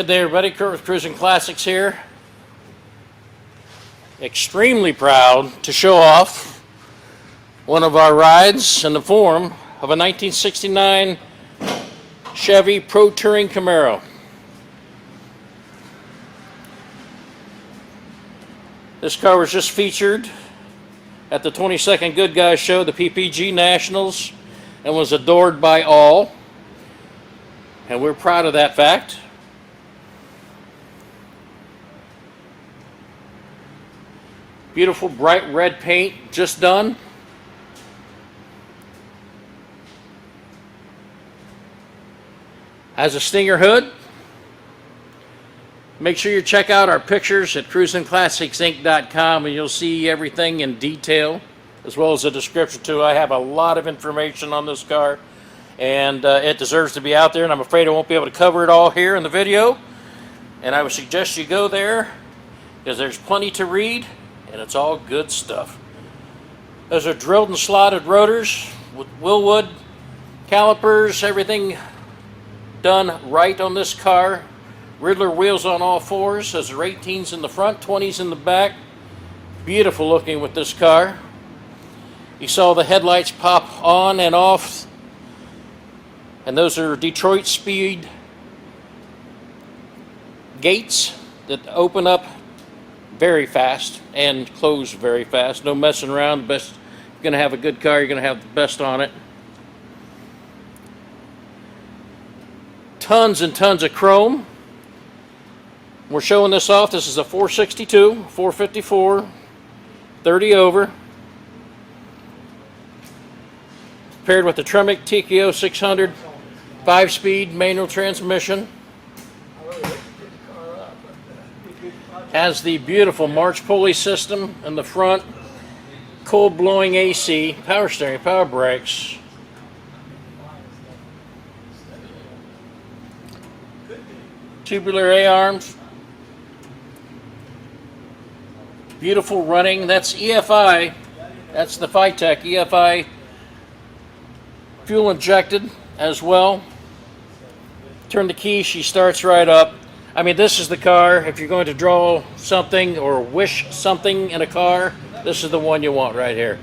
Good day, everybody. Kurt with Cruisin Classics here. Extremely proud to show off one of our rides in the form of a 1969 Chevy Pro-touring Camaro. This car was just featured at the 22nd Goodguys show, the PPG Nationals, and was adored by all. And we're proud of that fact. Beautiful bright red paint just done. Has a stinger hood. Make sure you check out our pictures at cruisinclassicsinc.com and you'll see everything in detail, as well as a description too. I have a lot of information on this car, and it deserves to be out there, and I'm afraid I won't be able to cover it all here in the video. And I would suggest you go there, because there's plenty to read, and it's all good stuff. Those are drilled and slotted rotors with Wilwood calipers, everything done right on this car. Riddler wheels on all fours. Those are 18s in the front, 20s in the back. Beautiful looking with this car. You saw the headlights pop on and off, and those are Detroit speed gates that open up very fast and close very fast. No messing around. Best, you're going to have a good car, you're going to have the best on it. Tons and tons of chrome. We're showing this off. This is a 462, 454, 30 over. Paired with the Tremec TKO600 5-speed manual transmission. Has the beautiful March pulley system in the front, cold blowing AC, power steering, power brakes. Tubular A-arms. Beautiful running. That's EFI. That's the Phytech EFI fuel injected as well. Turn the key, she starts right up. I mean, this is the car. If you're going to draw something or wish something in a car, this is the one you want right here.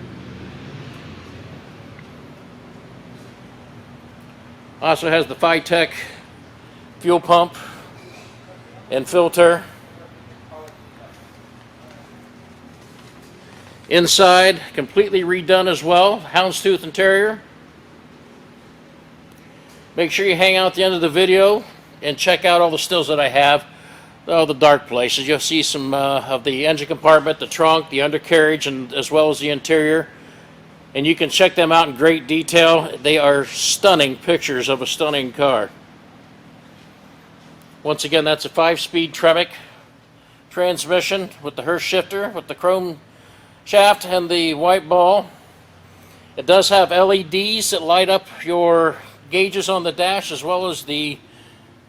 Also has the Phytech fuel pump and filter. Inside, completely redone as well. Houndstooth interior. Make sure you hang out at the end of the video and check out all the stills that I have. All the dark places. You'll see some of the engine compartment, the trunk, the undercarriage, and as well as the interior. And you can check them out in great detail. They are stunning pictures of a stunning car. Once again, that's a 5-speed Tremec transmission with the Hurst shifter, with the chrome shaft and the white ball. It does have LEDs that light up your gauges on the dash, as well as the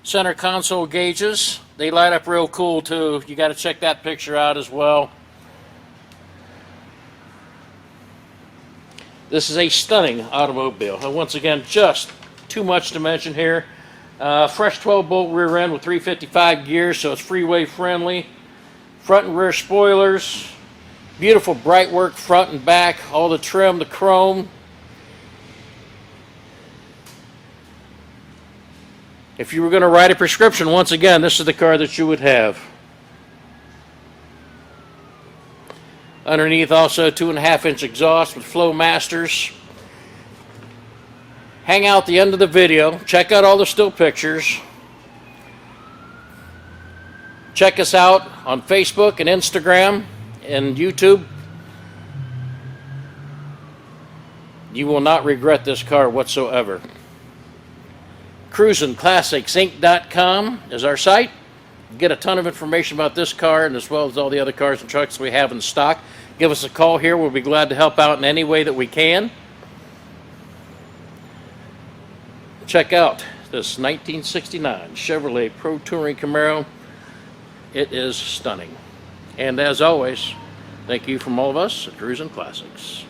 center console gauges. They light up real cool too. You got to check that picture out as well. This is a stunning automobile, and once again, just too much to mention here. Fresh 12-bolt rear end with 355 gears, so it's freeway friendly. Front and rear spoilers. Beautiful bright work front and back. All the trim, the chrome. If you were going to write a prescription, once again, this is the car that you would have. Underneath also 2.5-inch exhaust with flow masters. Hang out the end of the video. Check out all the still pictures. Check us out on Facebook and Instagram and YouTube. You will not regret this car whatsoever. Cruisinclassicsinc.com is our site. Get a ton of information about this car, and as well as all the other cars and trucks we have in stock. Give us a call here. We'll be glad to help out in any way that we can. Check out this 1969 Chevrolet Pro-touring Camaro. It is stunning. And as always, thank you from all of us at Cruisin Classics.